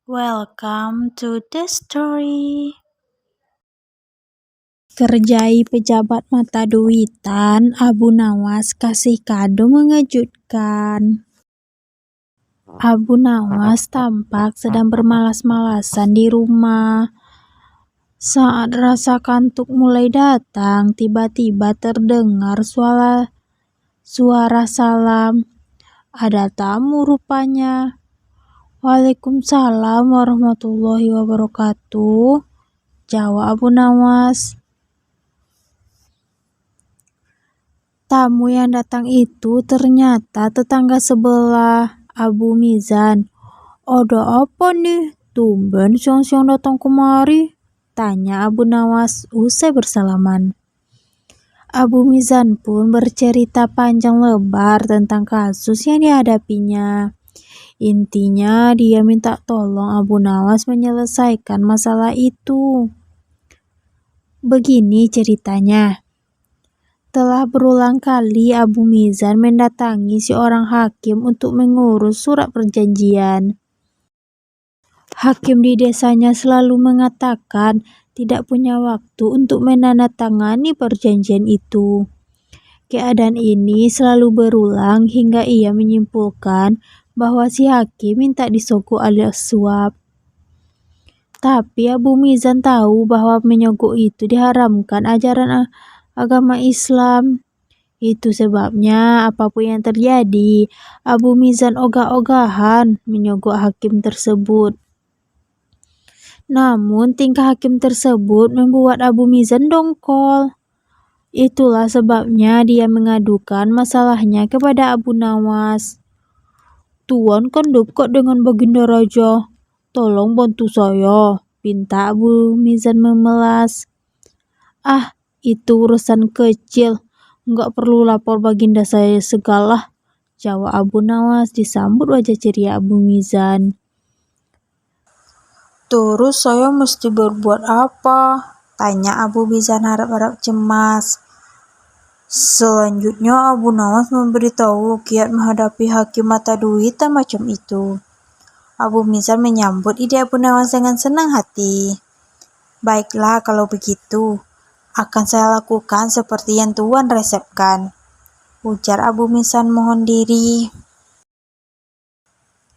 Welcome to the story. Kerjai pejabat mata duitan, Abu Nawas kasih kado mengejutkan. Abu Nawas tampak sedang bermalas-malasan di rumah. Saat rasa kantuk mulai datang, tiba-tiba terdengar suara salam. Ada tamu rupanya. Waalaikumsalam warahmatullahi wabarakatuh, jawab Abu Nawas. Tamu yang datang itu ternyata tetangga sebelah, Abu Mizan. Ada apa nih? Tumben siang-siang datang kemari, tanya Abu Nawas usai bersalaman. Abu Mizan pun bercerita panjang lebar tentang kasus yang dihadapinya. Intinya dia minta tolong Abu Nawas menyelesaikan masalah itu. Begini ceritanya. Telah berulang kali Abu Mizan mendatangi seorang hakim untuk mengurus surat perjanjian. Hakim di desanya selalu mengatakan tidak punya waktu untuk menandatangani perjanjian itu. Keadaan ini selalu berulang hingga ia menyimpulkan bahwa si hakim minta disogok alias suap. Tapi Abu Mizan tahu bahwa menyogok itu diharamkan ajaran agama Islam. Itu sebabnya apapun yang terjadi, Abu Mizan ogah-ogahan menyogok hakim tersebut. Namun tingkah hakim tersebut membuat Abu Mizan dongkol. Itulah sebabnya dia mengadukan masalahnya kepada Abu Nawas. Tuan kan dekat dengan Baginda Raja. Tolong bantu saya, pinta Abu Mizan memelas. Itu urusan kecil. Enggak perlu lapor Baginda saya segala, jawab Abu Nawas disambut wajah ceria Abu Mizan. Terus saya mesti berbuat apa? Tanya Abu Mizan harap-harap cemas. Selanjutnya Abu Nawas memberitahu kiat menghadapi hakim mata duitan macam itu. Abu Mizan menyambut ide Abu Nawas dengan senang hati. Baiklah kalau begitu, akan saya lakukan seperti yang Tuan resepkan, ujar Abu Mizan mohon diri.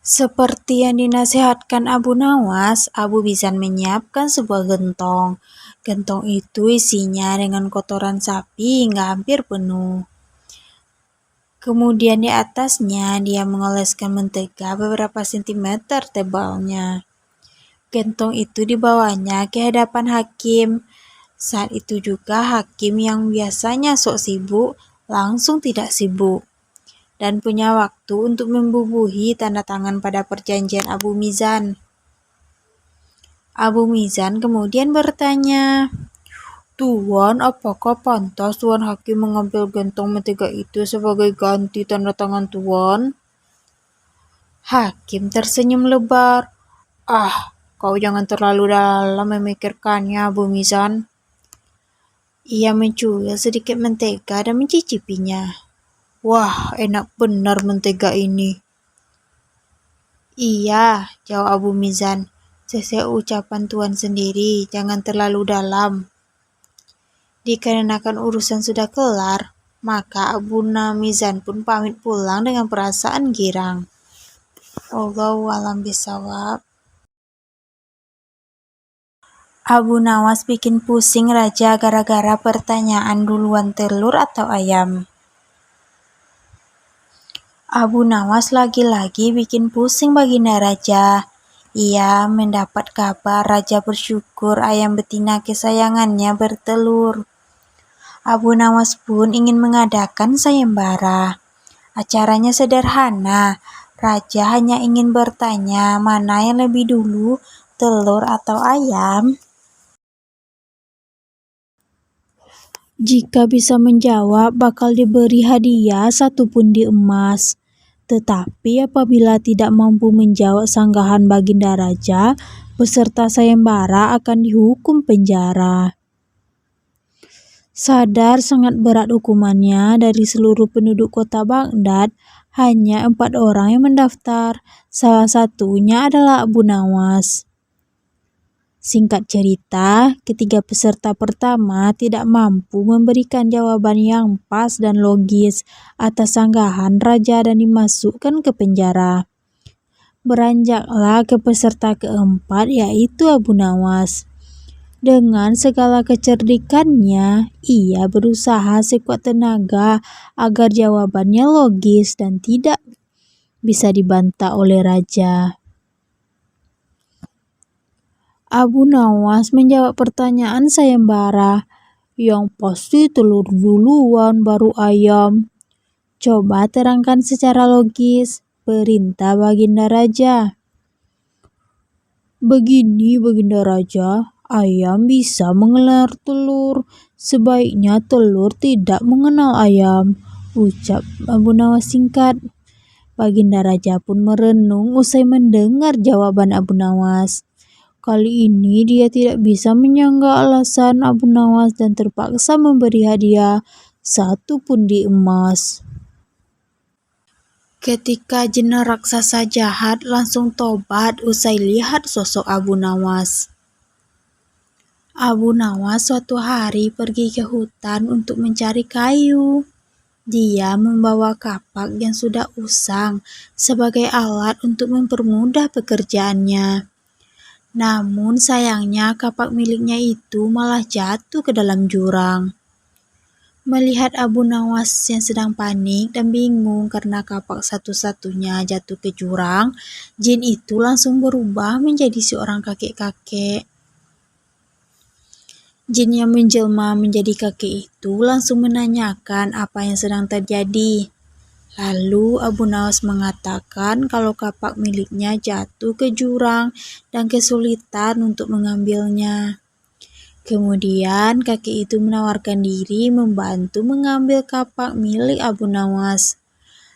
Seperti yang dinasihatkan Abu Nawas, Abu Mizan menyiapkan sebuah gentong. Gentong itu isinya dengan kotoran sapi hingga hampir penuh. Kemudian di atasnya dia mengoleskan mentega beberapa sentimeter tebalnya. Gentong itu dibawanya ke hadapan hakim. Saat itu juga hakim yang biasanya sok sibuk langsung tidak sibuk dan punya waktu untuk membubuhi tanda tangan pada perjanjian Abu Mizan. Abu Mizan kemudian bertanya, Tuan, apakah pantas Tuan Hakim mengambil gentong mentega itu sebagai ganti tanda tangan Tuan? Hakim tersenyum lebar. Kau jangan terlalu dalam memikirkannya, Abu Mizan. Ia mencuil sedikit mentega dan mencicipinya. Wah, enak benar mentega ini. Iya, jawab Abu Mizan. Sesuai ucapan Tuan sendiri, jangan terlalu dalam. Dikarenakan urusan sudah kelar, maka Abu Mizan pun pamit pulang dengan perasaan girang. Wallahu a'lam bishawab. Abu Nawas bikin pusing raja gara-gara pertanyaan duluan telur atau ayam. Abu Nawas lagi-lagi bikin pusing Baginda Raja. Ia mendapat kabar raja bersyukur ayam betina kesayangannya bertelur. Abu Nawas pun ingin mengadakan sayembara. Acaranya sederhana. Raja hanya ingin bertanya mana yang lebih dulu, telur atau ayam. Jika bisa menjawab, bakal diberi hadiah 1 pundi emas. Tetapi apabila tidak mampu menjawab sanggahan Baginda Raja, peserta sayembara akan dihukum penjara. Sadar sangat berat hukumannya dari seluruh penduduk kota Baghdad, Hanya 4 orang yang mendaftar, salah satunya adalah Abu Nawas. Singkat cerita, ketiga peserta pertama tidak mampu memberikan jawaban yang pas dan logis atas sanggahan raja dan dimasukkan ke penjara. Beranjaklah ke peserta keempat, yaitu Abu Nawas. Dengan segala kecerdikannya, ia berusaha sekuat tenaga agar jawabannya logis dan tidak bisa dibantah oleh raja. Abu Nawas menjawab pertanyaan sayembara, yang pasti telur duluan baru ayam. Coba terangkan secara logis, perintah Baginda Raja. Begini Baginda Raja, ayam bisa mengenal telur, sebaiknya telur tidak mengenal ayam, ucap Abu Nawas singkat. Baginda Raja pun merenung usai mendengar jawaban Abu Nawas. Kali ini dia tidak bisa menyangga alasan Abu Nawas dan terpaksa memberi hadiah 1 pundi emas. Ketika jin raksasa jahat langsung tobat usai lihat sosok Abu Nawas. Abu Nawas suatu hari pergi ke hutan untuk mencari kayu. Dia membawa kapak yang sudah usang sebagai alat untuk mempermudah pekerjaannya. Namun sayangnya kapak miliknya itu malah jatuh ke dalam jurang. Melihat Abu Nawas yang sedang panik dan bingung karena kapak satu-satunya jatuh ke jurang, jin itu langsung berubah menjadi seorang kakek-kakek. Jin yang menjelma menjadi kakek itu langsung menanyakan apa yang sedang terjadi. Lalu Abu Nawas mengatakan kalau kapak miliknya jatuh ke jurang dan kesulitan untuk mengambilnya. Kemudian kakek itu menawarkan diri membantu mengambil kapak milik Abu Nawas.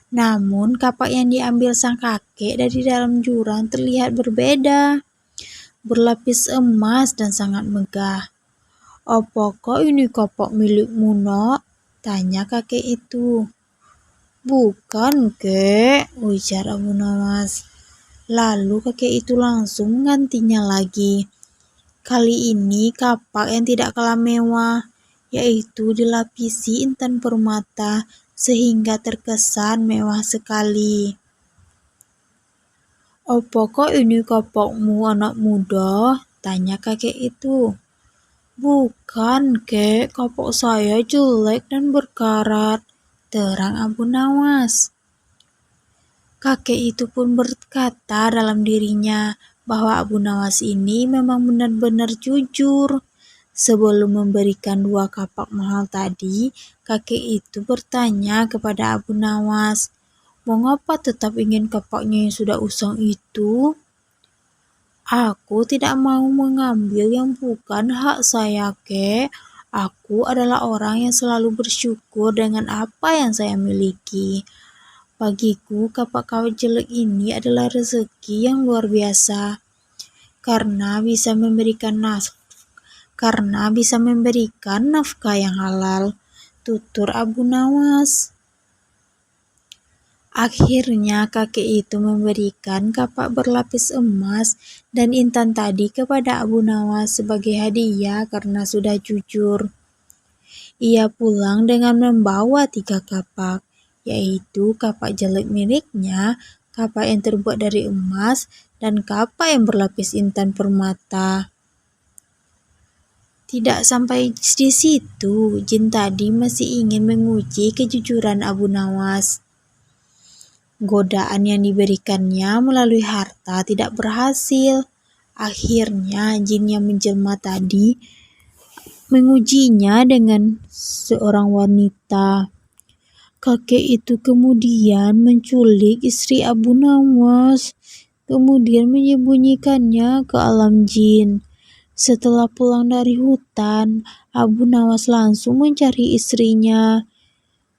Namun kapak yang diambil sang kakek dari dalam jurang terlihat berbeda, berlapis emas dan sangat megah. "Apakah ini kapak milikmu, Nak?" tanya kakek itu. "Bukan, Kek," ujar Abu Nawas. Lalu kakek itu langsung menggantinya lagi. Kali ini kapak yang tidak kalah mewah, yaitu dilapisi intan permata sehingga terkesan mewah sekali. "Apakah ini kapakmu, anak muda?" tanya kakek itu. "Bukan, Kek, kapak saya jelek dan berkarat," terang Abu Nawas. Kakek itu pun berkata dalam dirinya bahwa Abu Nawas ini memang benar-benar jujur. Sebelum memberikan 2 kapak mahal tadi, kakek itu bertanya kepada Abu Nawas, "Mengapa tetap ingin kapaknya yang sudah usang itu?" "Aku tidak mau mengambil yang bukan hak saya, Kek. Aku adalah orang yang selalu bersyukur dengan apa yang saya miliki. Bagiku, kapak-kapak jelek ini adalah rezeki yang luar biasa, karena bisa memberikan nafkah yang halal," tutur Abu Nawas. Akhirnya kakek itu memberikan kapak berlapis emas dan intan tadi kepada Abu Nawas sebagai hadiah karena sudah jujur. Ia pulang dengan membawa 3 kapak, yaitu kapak jelek miliknya, kapak yang terbuat dari emas, dan kapak yang berlapis intan permata. Tidak sampai di situ, jin tadi masih ingin menguji kejujuran Abu Nawas. Godaan yang diberikannya melalui harta tidak berhasil. Akhirnya jin yang menjelma tadi mengujinya dengan seorang wanita. Kakek itu kemudian menculik istri Abu Nawas, kemudian menyembunyikannya ke alam jin. Setelah pulang dari hutan, Abu Nawas langsung mencari istrinya.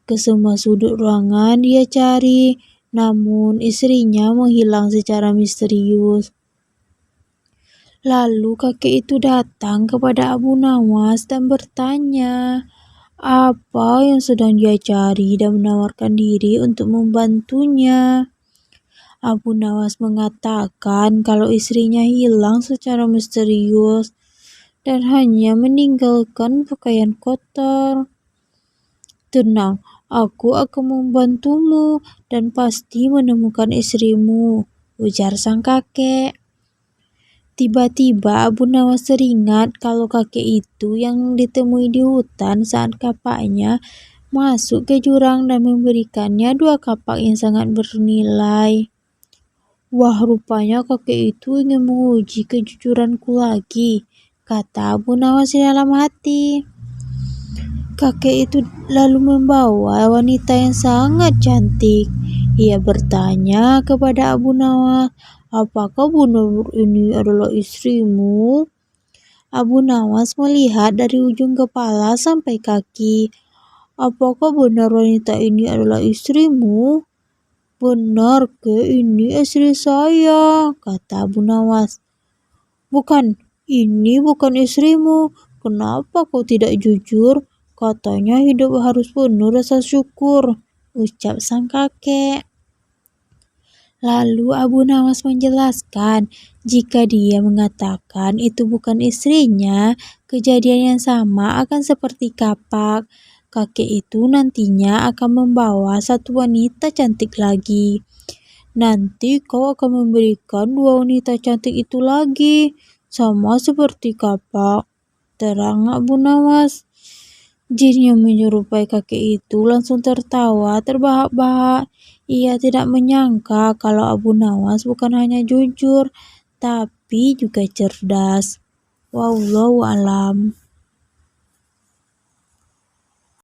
Ke semua sudut ruangan dia cari, namun istrinya menghilang secara misterius. Lalu kakek itu datang kepada Abu Nawas dan bertanya, apa yang sedang dia cari dan menawarkan diri untuk membantunya. Abu Nawas mengatakan kalau istrinya hilang secara misterius dan hanya meninggalkan pakaian kotor. "Tenang, aku akan membantumu dan pasti menemukan istrimu," ujar sang kakek. Tiba-tiba Abu Nawas teringat kalau kakek itu yang ditemui di hutan saat kapaknya masuk ke jurang dan memberikannya 2 kapak yang sangat bernilai. "Wah, rupanya kakek itu ingin menguji kejujuranku lagi," kata Abu Nawas di dalam hati. Kakek itu lalu membawa wanita yang sangat cantik. Ia bertanya kepada Abu Nawas, "Apakah benar ini adalah istrimu?" Abu Nawas melihat dari ujung kepala sampai kaki. "Apakah benar wanita ini adalah istrimu?" "Benar ke ini istri saya," kata Abu Nawas. Ini bukan istrimu. Kenapa kau tidak jujur? Katanya hidup harus penuh rasa syukur," ucap sang kakek. Lalu Abu Nawas menjelaskan jika dia mengatakan itu bukan istrinya, kejadian yang sama akan seperti kapak. Kakek itu nantinya akan membawa satu wanita cantik lagi. "Nanti kau akan memberikan 2 wanita cantik itu lagi, sama seperti kapak," terang Abu Nawas. Jin yang menyerupai kakek itu langsung tertawa terbahak-bahak. Ia tidak menyangka kalau Abu Nawas bukan hanya jujur, tapi juga cerdas. Wallahu alam.